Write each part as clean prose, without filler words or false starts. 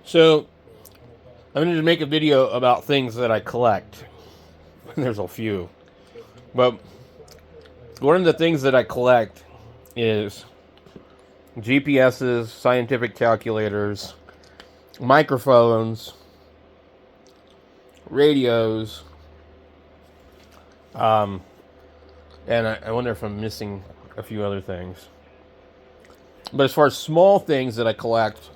So I'm going to make a video about things that I collect. There's a few. But one of the things that I collect is GPSs, scientific calculators, microphones, radios, and I wonder if I'm missing a few other things. But as far as small things that I collect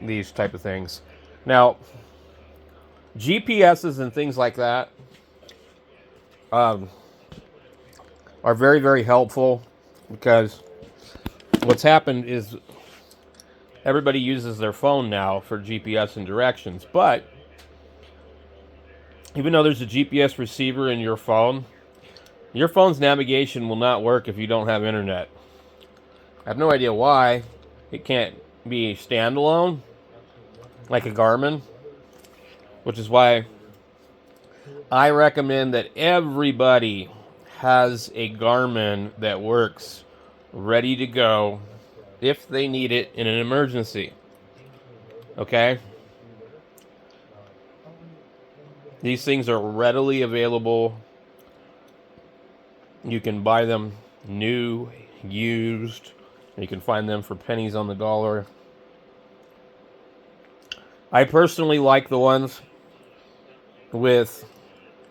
these type of things. Now, GPSs and things like that are very, very helpful because what's happened is everybody uses their phone now for GPS and directions. But even though there's a GPS receiver in your phone's navigation will not work if you don't have internet. I have no idea why it can't be standalone like a Garmin, which is why I recommend that everybody has a Garmin that works ready to go if they need it in an emergency. Okay? These things are readily available. You can buy them new, used. You can find them for pennies on the dollar. I personally like the ones with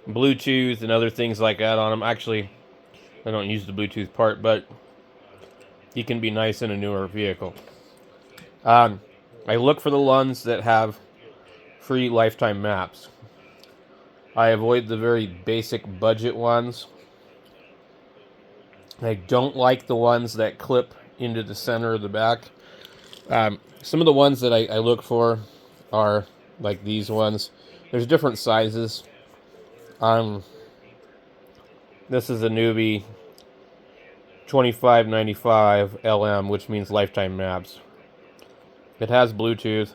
Bluetooth and other things like that on them. Actually, I don't use the Bluetooth part, but you can be nice in a newer vehicle. I look for the ones that have free lifetime maps. I avoid the very basic budget ones. I don't like the ones that clip into the center of the back. Some of the ones that I look for are like these ones. There's different sizes. This is a newbie 2595 LM, which means lifetime maps. It has Bluetooth.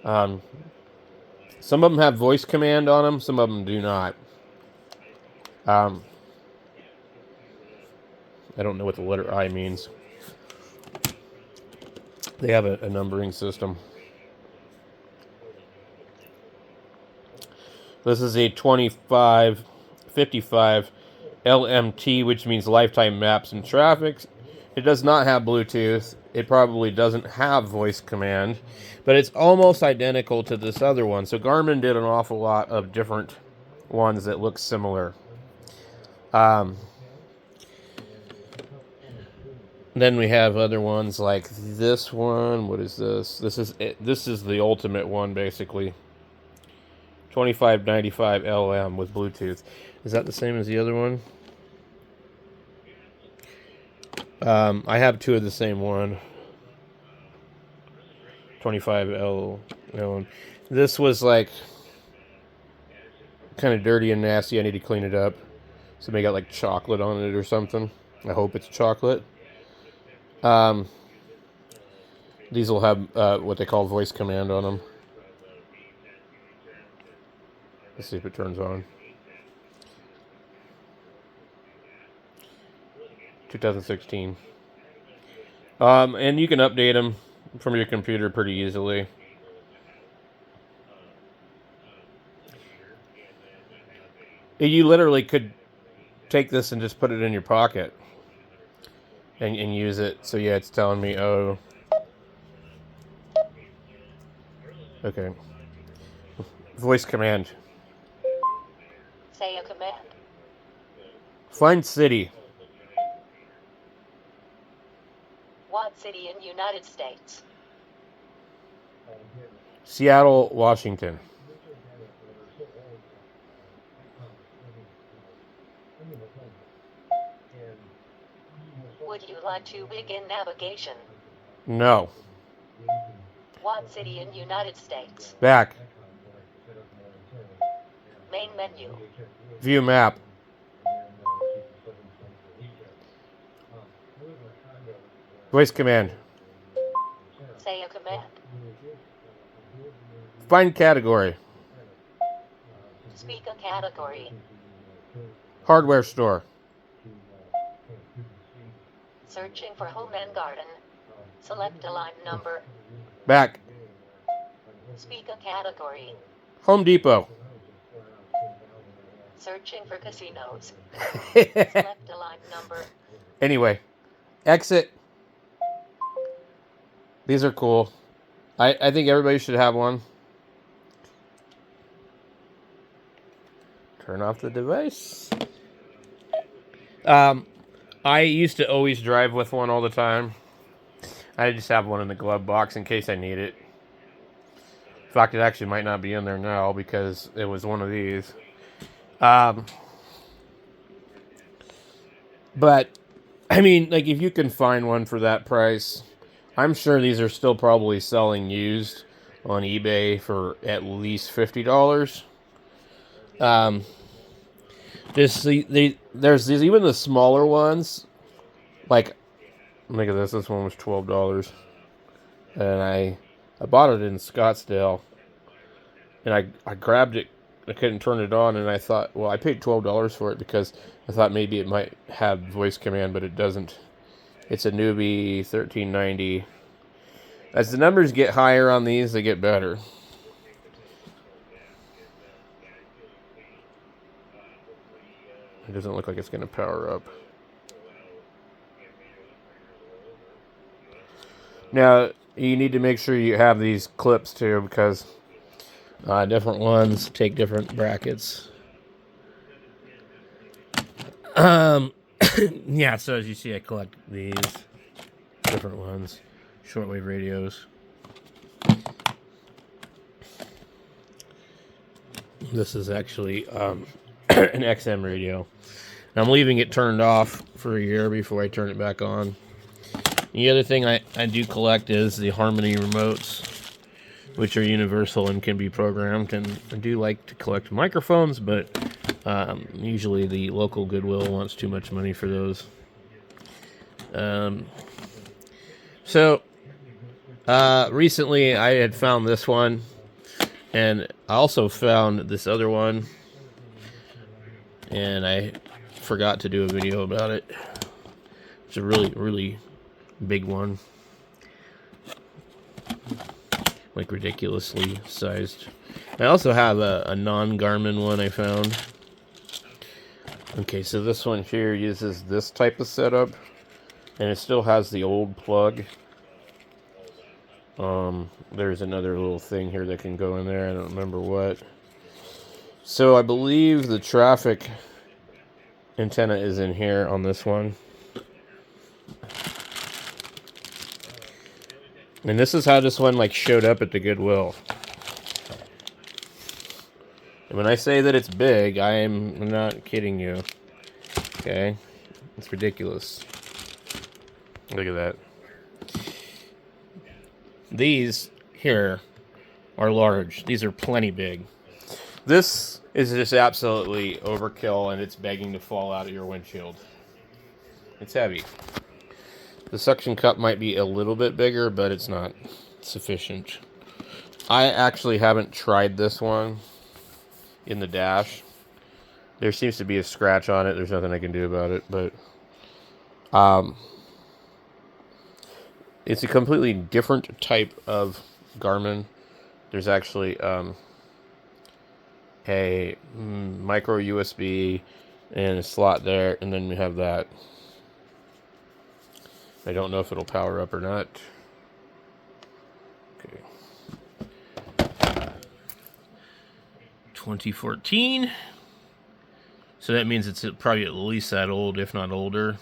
Some of them have voice command on them. Some of them do not. I don't know what the letter I means. They have a numbering system. This is a 2555 LMT, which means lifetime maps and traffic. It does not have Bluetooth. It probably doesn't have voice command, but it's almost identical to this other one. So Garmin did an awful lot of different ones that look similar. Then we have other ones like this one. What is this? This is the ultimate one, basically. 2595 LM with Bluetooth. Is that the same as the other one? I have two of the same one. 25L. This was like kind of dirty and nasty. I need to clean it up. Somebody got like chocolate on it or something. I hope it's chocolate. These will have what they call voice command on them. Let's see if it turns on. 2016. And you can update them from your computer pretty easily. You literally could take this and just put it in your pocket and use it. So yeah, it's telling me, oh, okay. Voice command. Say a command. Find city. What city in United States? Seattle, Washington. Would you like to begin navigation? No. What city in United States? Back. Main menu. View map. Voice command. Say a command. Find category. Speak a category. Hardware store. Searching for home and garden. Select a line number. Back. Speak a category. Home Depot. Searching for casinos. Select a line number. Anyway, exit. These are cool. I think everybody should have one. Turn off the device. I used to always drive with one all the time. I just have one in the glove box in case I need it. In fact, it actually might not be in there now because it was one of these. But, I mean, like, if you can find one for that price, I'm sure these are still probably selling used on eBay for at least $50. There's these, even the smaller ones. Like, look at this. This one was $12, and I bought it in Scottsdale, and I grabbed it. I couldn't turn it on, and I thought, well, I paid $12 for it because I thought maybe it might have voice command, but it doesn't. It's a newbie 1390. As the numbers get higher on these, they get better. It doesn't look like it's going to power up. Now, you need to make sure you have these clips too, because different ones take different brackets. Yeah, so as you see, I collect these different ones. Shortwave radios. This is actually an XM radio. I'm leaving it turned off for a year before I turn it back on. The other thing I do collect is the Harmony remotes, which are universal and can be programmed. And I do like to collect microphones, but usually the local Goodwill wants too much money for those. Recently I had found this one, and I also found this other one, and I forgot to do a video about it. It's a really, really big one. Like ridiculously sized. I also have a non-Garmin one I found. Okay, so this one here uses this type of setup, and it still has the old plug. There's another little thing here that can go in there. I don't remember what. So I believe the traffic antenna is in here on this one. And this is how this one like showed up at the Goodwill. And when I say that it's big, I'm not kidding you. Okay? It's ridiculous. Look at that. These here are large. These are plenty big. This is just absolutely overkill, and it's begging to fall out of your windshield. It's heavy. The suction cup might be a little bit bigger, but it's not sufficient. I actually haven't tried this one in the dash. There seems to be a scratch on it. There's nothing I can do about it, but it's a completely different type of Garmin. There's actually a micro USB and a slot there, and then we have that. I don't know if it'll power up or not. Okay. 2014. So that means it's probably at least that old, if not older.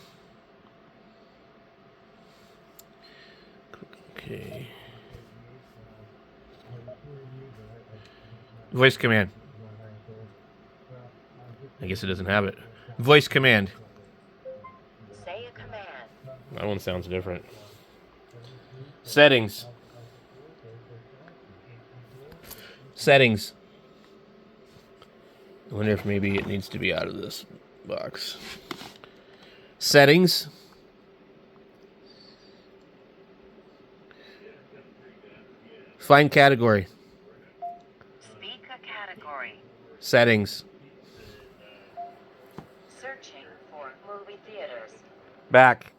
Okay. Voice command. I guess it doesn't have it. Voice command. Say a command. That one sounds different. Settings. Settings. I wonder if maybe it needs to be out of this box. Settings. Find category. Speak a category. Settings. Searching for movie theaters. Back.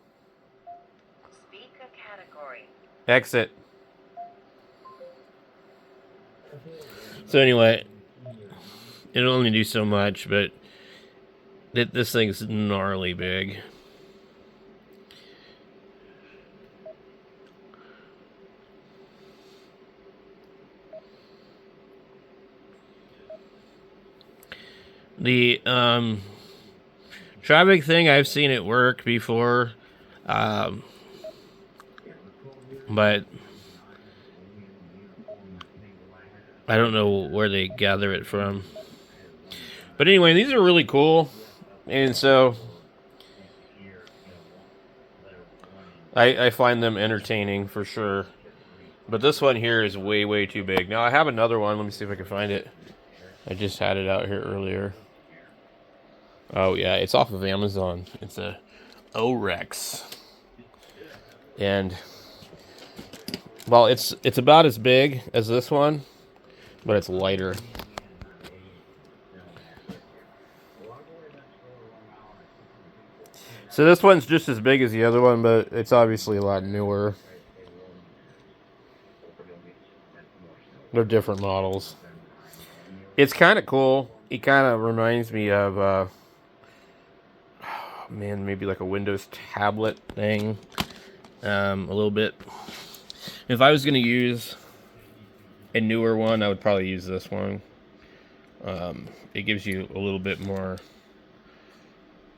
Speak a category. Exit. So anyway, it'll only do so much, but this thing's gnarly big. The traffic thing, I've seen it work before, but I don't know where they gather it from. But anyway, these are really cool, and so I find them entertaining for sure. But this one here is way, way too big. Now, I have another one. Let me see if I can find it. I just had it out here earlier. Oh, yeah, it's off of Amazon. It's a O-Rex. And, well, it's about as big as this one, but it's lighter. So this one's just as big as the other one, but it's obviously a lot newer. They're different models. It's kind of cool. It kind of reminds me of, man, maybe like a Windows tablet thing. A little bit. If I was going to use a newer one, I would probably use this one. It gives you a little bit more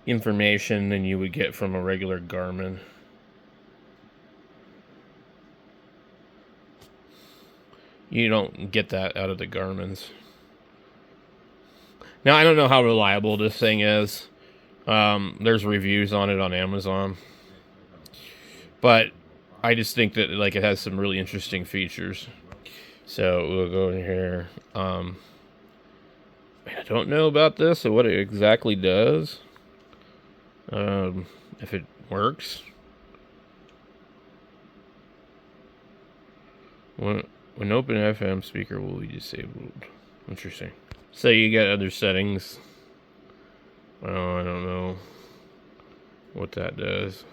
information than you would get from a regular Garmin. You don't get that out of the Garmins. Now, I don't know how reliable this thing is. There's reviews on it on Amazon. But I just think that like it has some really interesting features. So we'll go in here. I don't know about this or what it exactly does. If it works. When open FM speaker will be disabled. Interesting. So you got other settings. Oh, I don't know what that does.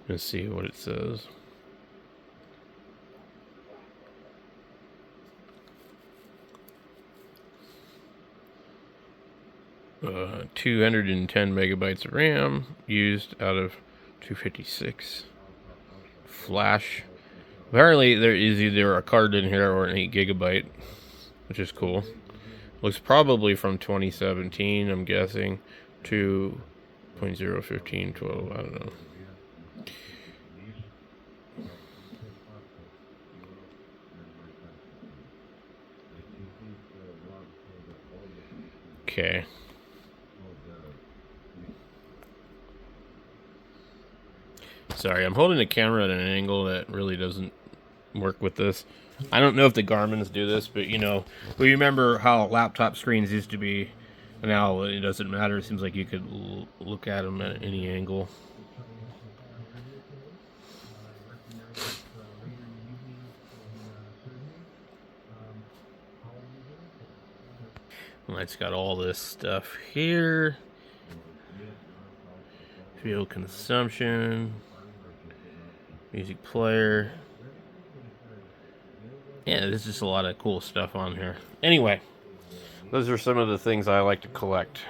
Let's see what it says. Uh, 210 megabytes of RAM used out of 256. Flash. Apparently there is either a card in here or an 8 gigabyte, which is cool. Looks probably from 2017, I'm guessing, 2.01512, I don't know. Okay. Sorry, I'm holding the camera at an angle that really doesn't work with this. I don't know if the Garmin's do this, but you know, we remember how laptop screens used to be. Now it doesn't matter. It seems like you could look at them at any angle. Well, it's got all this stuff here. Fuel consumption. Music player. Yeah, there's just a lot of cool stuff on here. Anyway, those are some of the things I like to collect.